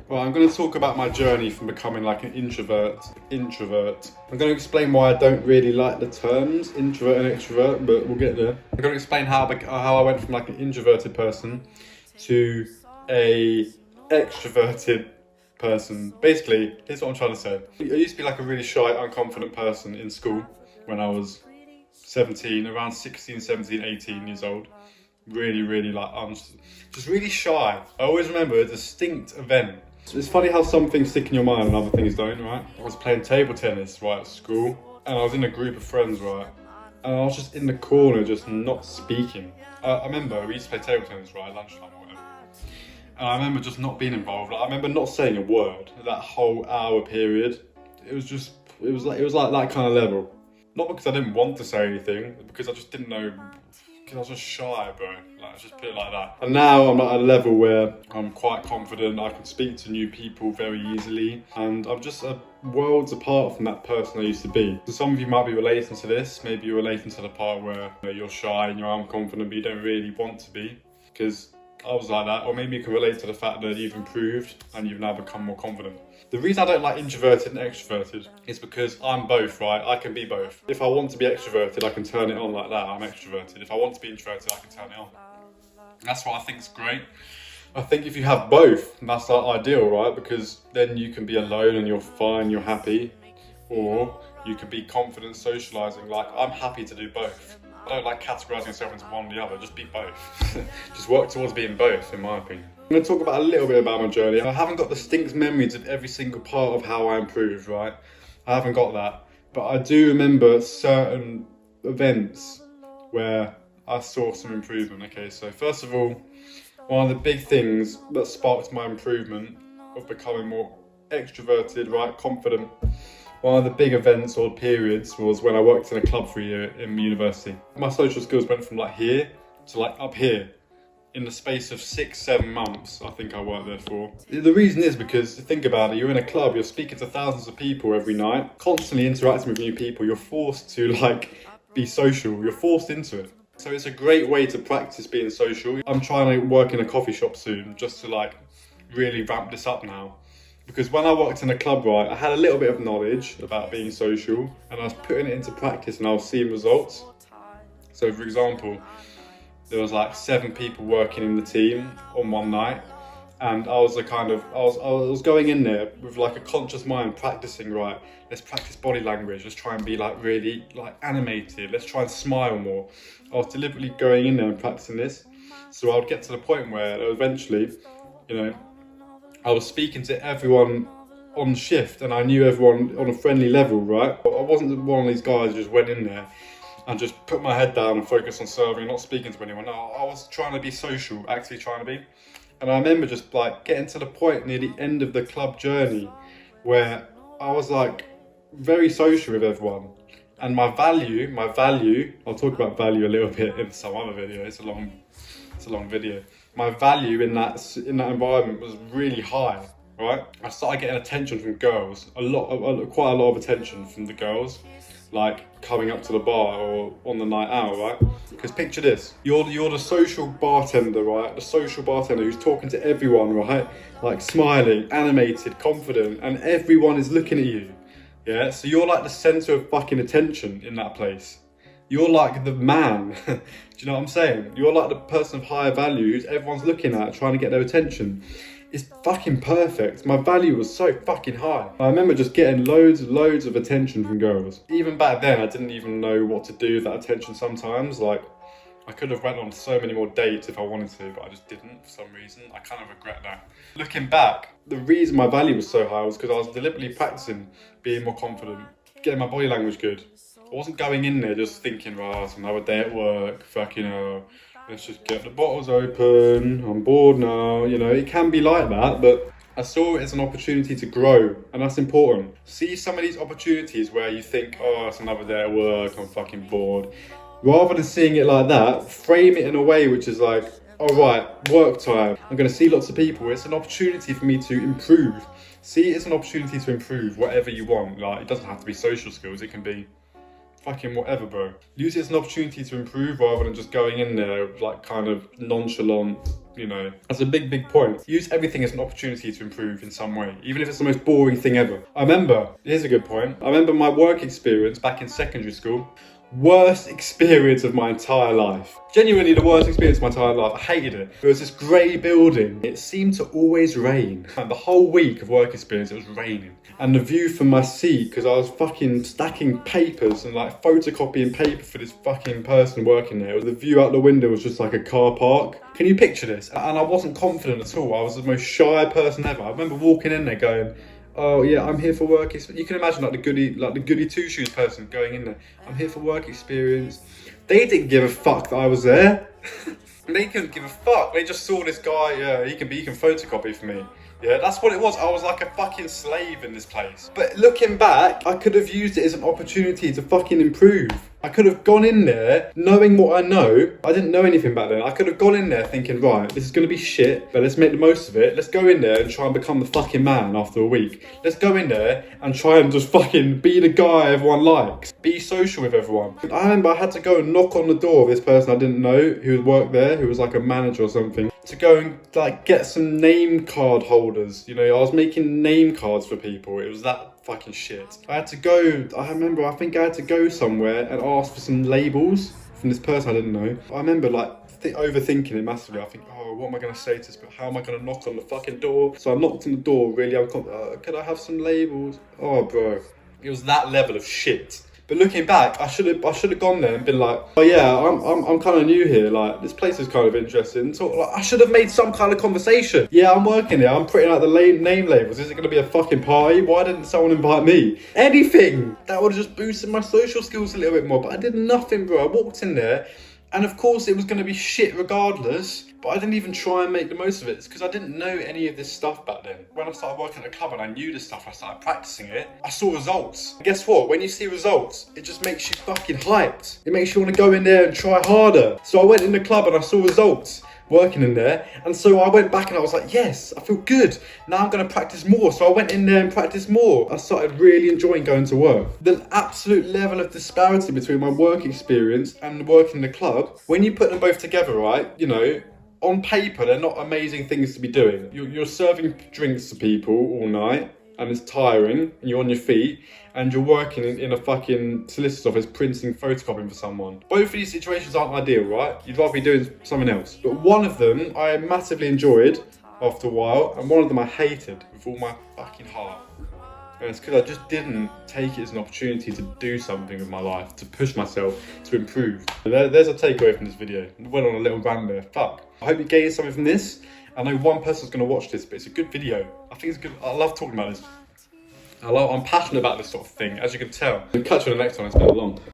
Well, I'm going to talk about my journey from becoming like an introvert. I'm going to explain why I don't really like the terms introvert and extrovert, but we'll get there. I'm going to explain how I went from like an introverted person to a extroverted person. Basically, here's what I'm trying to say. I used to be like a really shy, unconfident person in school when I was 17, around 16, 17, 18 years old. Really like, just really shy. I always remember a distinct event. It's funny how some things stick in your mind and other things don't, right? I was playing table tennis, right, at school, and I was in a group of friends, right, and I was just in the corner, just not speaking. I remember we used to play table tennis, right, at lunchtime or whatever, and I remember just not being involved. Like, I remember not saying a word that whole hour period. It was like that kind of level. Not because I didn't want to say anything, but because I just didn't know. Because I was just shy, bro. Like, just put it like that. And now I'm at a level where I'm quite confident. I can speak to new people very easily, and I'm just worlds apart from that person I used to be. So some of you might be relating to this. Maybe you're relating to the part where you're shy and you're unconfident, but you don't really want to be. Because I was like that. Or maybe you can relate to the fact that you've improved and you've now become more confident. The reason I don't like introverted and extroverted is because I'm both, right? I can be both. If I want to be extroverted, I can turn it on like that. I'm extroverted. If I want to be introverted, I can turn it on. That's what I think is great. I think if you have both, that's like ideal, right? Because then you can be alone and you're fine, you're happy. Or you can be confident socializing. Like, I'm happy to do both. I don't like categorizing yourself into one or the other. Just be both. Just work towards being both, in my opinion. I'm going to talk about a little bit about my journey. I haven't got distinct memories of every single part of how I improved, right? I haven't got that. But I do remember certain events where I saw some improvement. Okay, so first of all, one of the big things that sparked my improvement of becoming more extroverted, right, confident, one of the big events or periods was when I worked in a club for a year in university. My social skills went from like here to like up here in the space of 6-7 months. I think I worked there for. The reason is because, think about it, you're in a club, you're speaking to thousands of people every night, constantly interacting with new people. You're forced to like be social, you're forced into it. So it's a great way to practice being social. I'm trying to work in a coffee shop soon just to like really ramp this up now. Because when I worked in a club, right, I had a little bit of knowledge about being social and I was putting it into practice and I was seeing results. So for example, there was like 7 people working in the team on one night, and I was going in there with like a conscious mind, practicing, right, let's practice body language, let's try and be like really like animated, let's try and smile more. I was deliberately going in there and practicing this. So I would get to the point where eventually, I was speaking to everyone on shift and I knew everyone on a friendly level, right? I wasn't one of these guys who just went in there and just put my head down and focus on serving, not speaking to anyone. No, I was trying to be social, actually trying to be. And I remember just like getting to the point near the end of the club journey where I was like very social with everyone. And my value, I'll talk about value a little bit in some other video, it's a long video. My value in that environment was really high, right? I started getting attention from girls, quite a lot of attention from the girls, like coming up to the bar or on the night out, right? Because picture this, you're the social bartender, right? The social bartender who's talking to everyone, right? Like smiling, animated, confident, and everyone is looking at you. Yeah, so you're like the center of fucking attention in that place. You're like the man. Do you know what I'm saying? You're like the person of higher value who's everyone's looking at, trying to get their attention. It's fucking perfect. My value was so fucking high. I remember just getting loads of attention from girls. Even back then, I didn't even know what to do with that attention sometimes. Like, I could have went on so many more dates if I wanted to, but I just didn't for some reason. I kind of regret that. Looking back, the reason my value was so high was because I was deliberately practicing being more confident, getting my body language good. I wasn't going in there just thinking, right, it's another day at work, fucking hell, let's just get the bottles open, I'm bored now, it can be like that, but I saw it as an opportunity to grow, and that's important. See some of these opportunities where you think, oh, it's another day at work, I'm fucking bored. Rather than seeing it like that, frame it in a way which is like, all right, work time, I'm going to see lots of people, it's an opportunity for me to improve. See it as an opportunity to improve whatever you want. Like, it doesn't have to be social skills, it can be fucking whatever, bro. Use it as an opportunity to improve rather than just going in there like kind of nonchalant, you know. That's a big point. Use everything as an opportunity to improve in some way, even if it's the most boring thing ever. Here's a good point. I remember my work experience back in secondary school. Worst experience of my entire life. Genuinely the worst experience of my entire life. I hated it. It was this grey building. It seemed to always rain. And the whole week of work experience, it was raining. And the view from my seat, because I was fucking stacking papers and like photocopying paper for this fucking person working there. The view out the window was just like a car park. Can you picture this? And I wasn't confident at all. I was the most shy person ever. I remember walking in there going, oh yeah, I'm here for work experience. You can imagine like the goody two shoes person going in there. I'm here for work experience. They didn't give a fuck that I was there. They couldn't give a fuck. They just saw this guy. Yeah, he can photocopy for me. Yeah, that's what it was. I was like a fucking slave in this place. But looking back, I could have used it as an opportunity to fucking improve. I could have gone in there knowing what I know. I didn't know anything back then. I could have gone in there thinking, right, this is going to be shit, but let's make the most of it. Let's go in there and try and become the fucking man after a week. Let's go in there and try and just fucking be the guy everyone likes. Be social with everyone. I remember I had to go and knock on the door of this person I didn't know who worked there, who was like a manager or something, to go and like get some name card holders. You know, I was making name cards for people. It was that fucking shit. I had to go, I think I had to go somewhere and ask for some labels from this person I didn't know. I remember like overthinking it massively. I think, oh, what am I going to say to this? But how am I going to knock on the fucking door? So I knocked on the door really, could I have some labels? Oh, bro. It was that level of shit. But looking back, I should have gone there and been like, oh yeah, I'm kind of new here. Like this place is kind of interesting. So like, I should have made some kind of conversation. Yeah, I'm working here. I'm printing out the name labels. Is it going to be a fucking party? Why didn't someone invite me? Anything that would have just boosted my social skills a little bit more. But I did nothing, bro. I walked in there, and of course it was going to be shit regardless. But I didn't even try and make the most of it. It's because I didn't know any of this stuff back then. When I started working at the club and I knew this stuff, I started practicing it, I saw results. And guess what? When you see results, it just makes you fucking hyped. It makes you want to go in there and try harder. So I went in the club and I saw results working in there. And so I went back and I was like, yes, I feel good. Now I'm going to practice more. So I went in there and practiced more. I started really enjoying going to work. The absolute level of disparity between my work experience and working in the club, when you put them both together, right, you know, on paper, they're not amazing things to be doing. You're serving drinks to people all night, and it's tiring, and you're on your feet, and you're working in a fucking solicitor's office printing, photocopying for someone. Both of these situations aren't ideal, right? You'd rather be doing something else. But one of them I massively enjoyed after a while, and one of them I hated with all my fucking heart. And it's because I just didn't take it as an opportunity to do something with my life, to push myself, to improve. There's a takeaway from this video. I went on a little rant there. Fuck. I hope you gained something from this. I know one person's going to watch this, but it's a good video. I think it's good. I love talking about this. I'm passionate about this sort of thing, as you can tell. I'll catch you on the next one. It's been long.